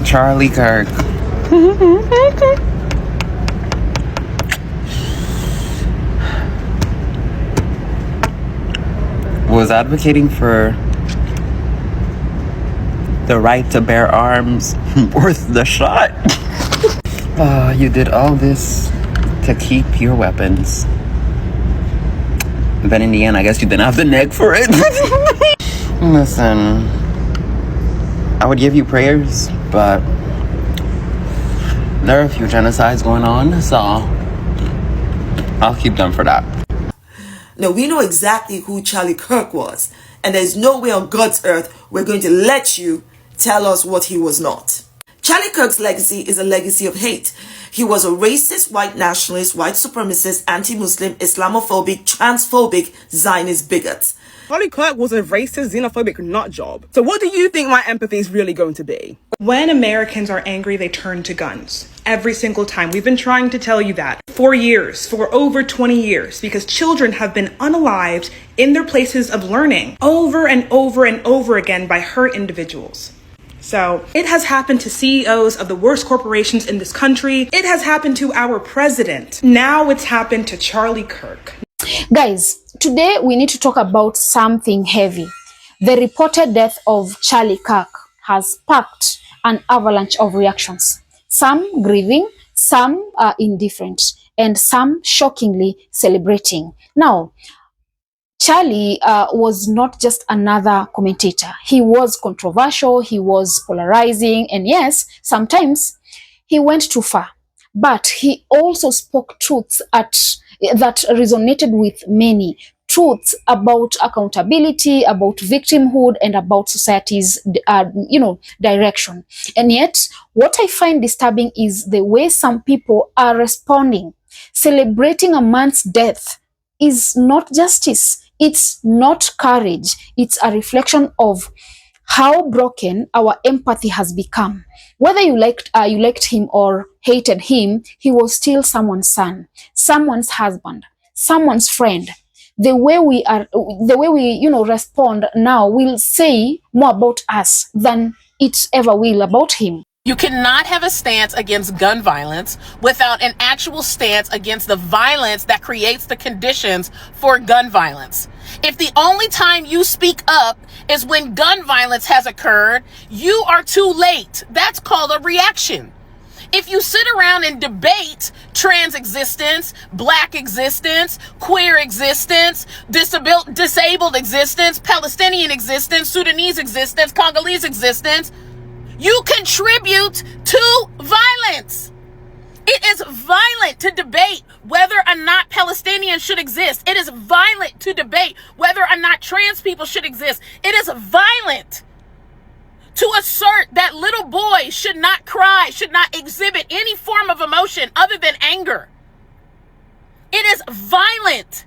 Charlie Kirk was advocating for the right to bear arms worth the shot. You did all this to keep your weapons. Then in the end, I guess you didn't have the neck for it. Listen, I would give you prayers, but there are a few genocides going on, so I'll keep them for that. Now, we know exactly who Charlie Kirk was, and there's no way on God's earth we're going to let you tell us what he was not. Charlie Kirk's legacy is a legacy of hate. He was a racist, white nationalist, white supremacist, anti-Muslim, Islamophobic, transphobic, Zionist bigot. Charlie Kirk was a racist, xenophobic nut job. So what do you think my empathy is really going to be? When Americans are angry, they turn to guns. Every single time. We've been trying to tell you that for years, for over 20 years, because children have been unalived in their places of learning over and over and over again by hurt individuals. So it has happened to CEOs of the worst corporations in this country. It has happened to our president. Now it's happened to Charlie Kirk. Guys, today we need to talk about something heavy. The reported death of Charlie Kirk has sparked an avalanche of reactions. Some grieving, some are indifferent, and some shockingly celebrating. Now, Charlie was not just another commentator. He was controversial, he was polarizing, and yes, sometimes he went too far. But he also spoke truths that resonated with many. Truths about accountability, about victimhood, and about society's, direction. And yet, what I find disturbing is the way some people are responding. Celebrating a man's death is not justice. It's not courage. It's a reflection of how broken our empathy has become. Whether you liked him or hated him, he was still someone's son, someone's husband, someone's friend. The way we respond now will say more about us than it ever will about him. You cannot have a stance against gun violence without an actual stance against the violence that creates the conditions for gun violence. If the only time you speak up is when gun violence has occurred, you are too late. That's called a reaction. If you sit around and debate trans existence, black existence, queer existence, disabled existence, Palestinian existence, Sudanese existence, Congolese existence, you contribute to violence. It is violent to debate whether or not Palestinians should exist. It is violent to debate whether or not trans people should exist. It is violent to assert that little boys should not cry, should not exhibit any form of emotion other than anger. It is violent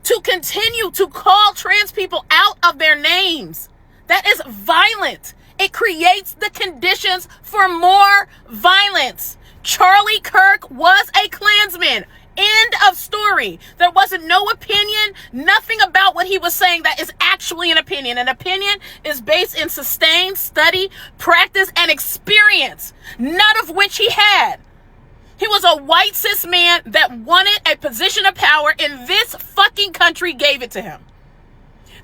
to continue to call trans people out of their names. That is violent. It creates the conditions for more violence. Charlie Kirk was a Klansman. End of story. There wasn't no opinion, nothing about what he was saying that is actually an opinion. An opinion is based in sustained study, practice, and experience, none of which he had. He was a white cis man that wanted a position of power, and this fucking country gave it to him.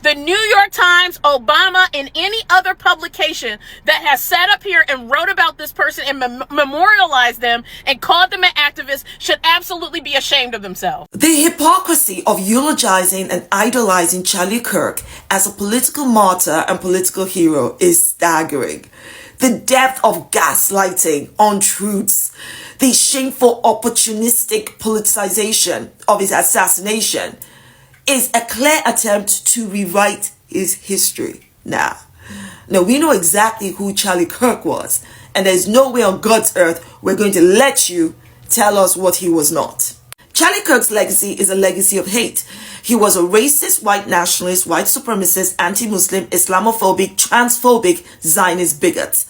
The New York Times, Obama, and any other publication that has sat up here and wrote about this person and memorialized them and called them an activist should absolutely be ashamed of themselves. The hypocrisy of eulogizing and idolizing Charlie Kirk as a political martyr and political hero is staggering. The depth of gaslighting, untruths, the shameful opportunistic politicization of his assassination is a clear attempt to rewrite his history now. Now, we know exactly who Charlie Kirk was, and there's no way on God's earth we're going to let you tell us what he was not. Charlie Kirk's legacy is a legacy of hate. He was a racist, white nationalist, white supremacist, anti-Muslim, Islamophobic, transphobic, Zionist bigot.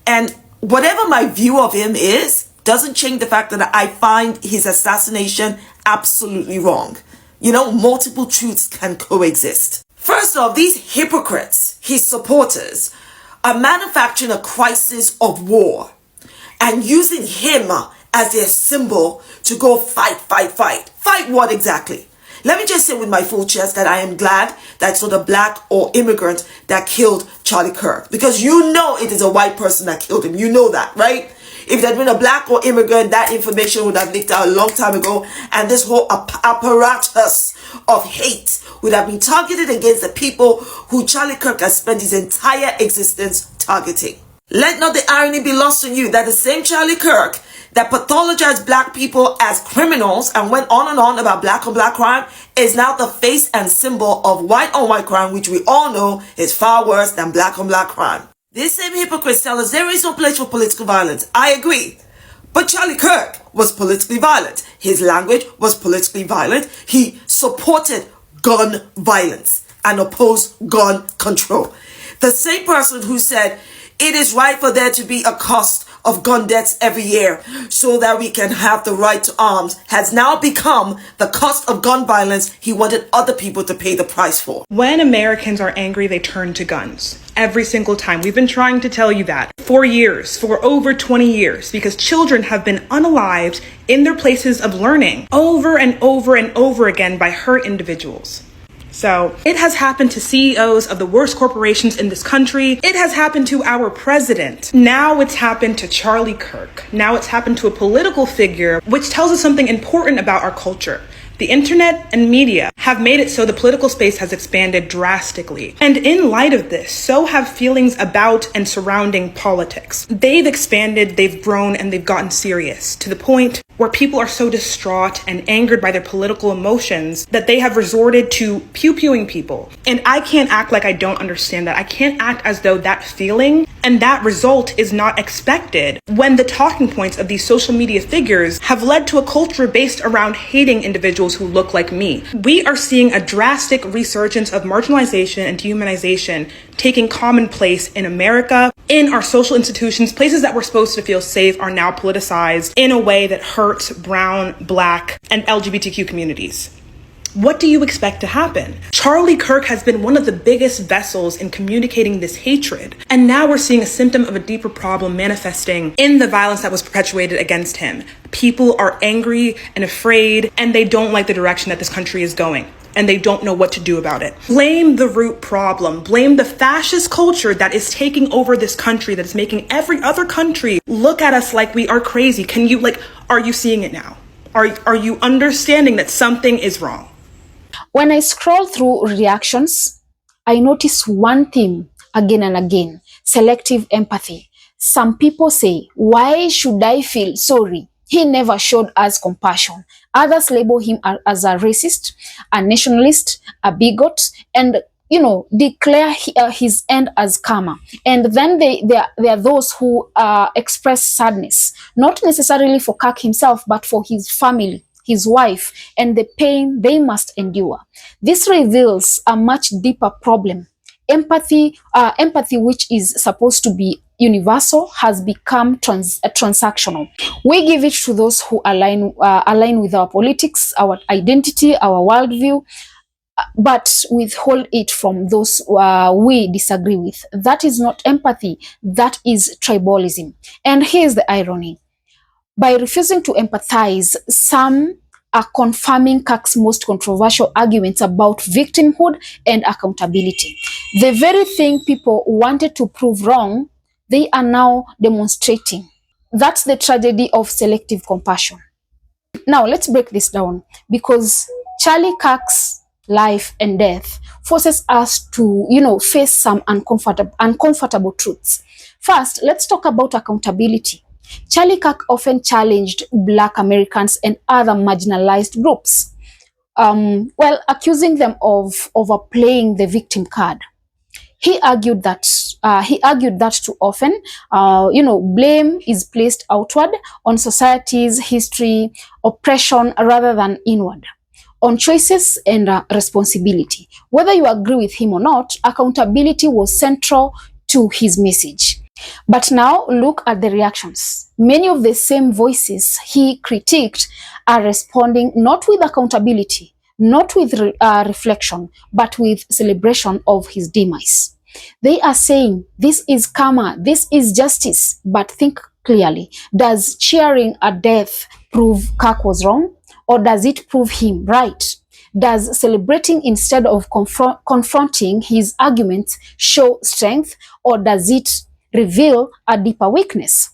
And whatever my view of him is, doesn't change the fact that I find his assassination absolutely wrong. You know, multiple truths can coexist. First off, these hypocrites, his supporters, are manufacturing a crisis of war and using him as their symbol to go fight. Fight what exactly? Let me just say with my full chest that I am glad that it's not a black or immigrant that killed Charlie Kirk. Because you know it is a white person that killed him. You know that, right? If there had been a black or immigrant, that information would have leaked out a long time ago. And this whole apparatus of hate would have been targeted against the people who Charlie Kirk has spent his entire existence targeting. Let not the irony be lost on you that the same Charlie Kirk that pathologized black people as criminals and went on and on about black on black crime is now the face and symbol of white on white crime, which we all know is far worse than black on black crime. These same hypocrites tell us there is no place for political violence. I agree. But Charlie Kirk was politically violent. His language was politically violent. He supported gun violence and opposed gun control. The same person who said it is right for there to be a cost of gun deaths every year so that we can have the right to arms has now become the cost of gun violence he wanted other people to pay the price for. When Americans are angry, they turn to guns. Every single time. We've been trying to tell you that for years, for over 20 years, because children have been unalived in their places of learning over and over and over again by hurt individuals. So it has happened to CEOs of the worst corporations in this country. It has happened to our president. Now it's happened to Charlie Kirk. Now it's happened to a political figure, which tells us something important about our culture. The internet and media have made it so the political space has expanded drastically. And in light of this, so have feelings about and surrounding politics. They've expanded, they've grown, and they've gotten serious to the point where people are so distraught and angered by their political emotions that they have resorted to pew-pewing people. And I can't act like I don't understand that. I can't act as though that feeling and that result is not expected when the talking points of these social media figures have led to a culture based around hating individuals who look like me. We are seeing a drastic resurgence of marginalization and dehumanization taking commonplace in America. In our social institutions, places that we're supposed to feel safe are now politicized in a way that hurts brown, black, and LGBTQ communities. What do you expect to happen? Charlie Kirk has been one of the biggest vessels in communicating this hatred. And now we're seeing a symptom of a deeper problem manifesting in the violence that was perpetuated against him. People are angry and afraid, and they don't like the direction that this country is going. And they don't know what to do about it. Blame the root problem. Blame the fascist culture that is taking over this country, that is making every other country look at us like we are crazy. Are you seeing it now? Are you understanding that something is wrong? When I scroll through reactions, I notice one theme again and again: selective empathy. Some people say, "Why should I feel sorry? He never showed us compassion." Others label him as a racist, a nationalist, a bigot, and declare his end as karma. And then there are those who express sadness, not necessarily for Kirk himself, but for his family, his wife, and the pain they must endure. This reveals a much deeper problem. Empathy, which is supposed to be universal, has become transactional. We give it to those who align with our politics, our identity, our worldview, but withhold it from those we disagree with. That is not empathy. That is tribalism. And here's the irony. By refusing to empathize, some are confirming Kirk's most controversial arguments about victimhood and accountability. The very thing people wanted to prove wrong, they are now demonstrating. That's the tragedy of selective compassion. Now, let's break this down, because Charlie Kirk's life and death forces us to, face some uncomfortable truths. First, let's talk about accountability. Charlie Kirk often challenged Black Americans and other marginalized groups, accusing them of overplaying the victim card. He argued that too often, blame is placed outward on society's history, oppression, rather than inward, on choices and responsibility. Whether you agree with him or not, accountability was central to his message. But now look at the reactions. Many of the same voices he critiqued are responding not with accountability, not with reflection, but with celebration of his demise. They are saying this is karma, this is justice. But think clearly. Does cheering a death prove Kirk was wrong? Or does it prove him right? Does celebrating instead of confronting his arguments show strength? Or does it reveal a deeper weakness?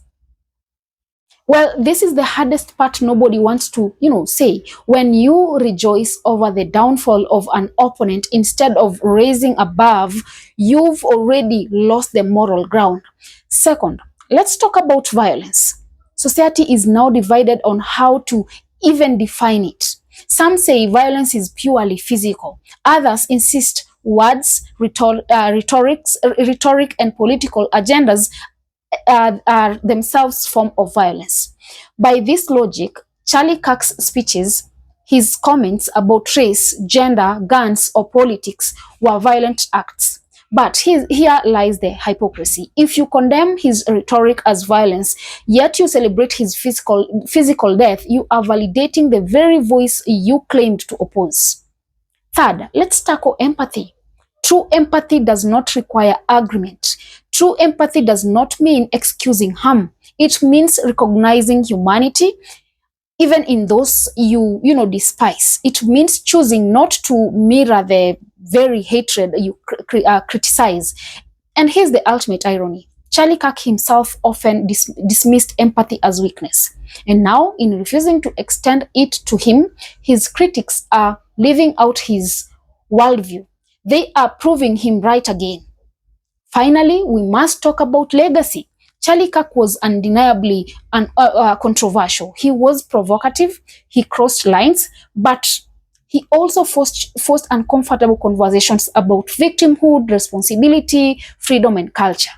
Well, this is the hardest part nobody wants to, say. When you rejoice over the downfall of an opponent instead of raising above, you've already lost the moral ground. Second, let's talk about violence. Society is now divided on how to even define it. Some say violence is purely physical. Others insist words, rhetoric, and political agendas are themselves form of violence. By this logic, Charlie Kirk's speeches, his comments about race, gender, guns, or politics were violent acts. But here lies the hypocrisy. If you condemn his rhetoric as violence, yet you celebrate his physical death, you are validating the very voice you claimed to oppose. Third, let's tackle empathy. True empathy does not require agreement. True empathy does not mean excusing harm. It means recognizing humanity, even in those you despise. It means choosing not to mirror the very hatred you criticize. And here's the ultimate irony. Charlie Kirk himself often dismissed empathy as weakness. And now, in refusing to extend it to him, his critics are living out his worldview. They are proving him right again. Finally, we must talk about legacy. Charlie Kirk was undeniably controversial. He was provocative, he crossed lines, but he also forced uncomfortable conversations about victimhood, responsibility, freedom, and culture.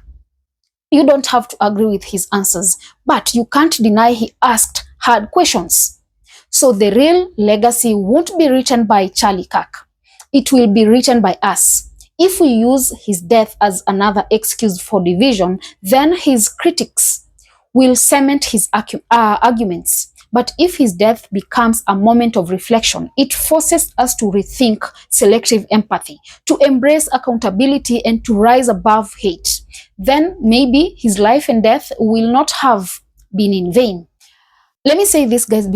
You don't have to agree with his answers, but you can't deny he asked hard questions. So the real legacy won't be written by Charlie Kirk. It will be written by us. If we use his death as another excuse for division, then his critics will cement his arguments. But if his death becomes a moment of reflection, it forces us to rethink selective empathy, to embrace accountability, and to rise above hate. Then maybe his life and death will not have been in vain. Let me say this, guys,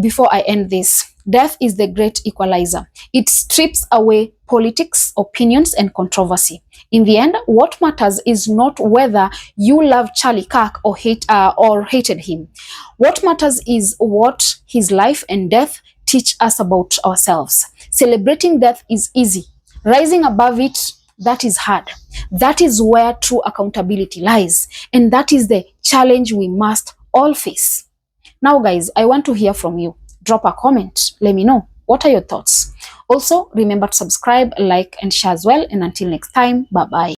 before I end this. Death is the great equalizer. It strips away politics, opinions, and controversy. In the end, what matters is not whether you love Charlie Kirk or hated him. What matters is what his life and death teach us about ourselves. Celebrating death is easy. Rising above it, that is hard. That is where true accountability lies. And that is the challenge we must all face. Now, guys, I want to hear from you. Drop a comment. Let me know. What are your thoughts? Also, remember to subscribe, like, and share as well. And until next time, bye-bye.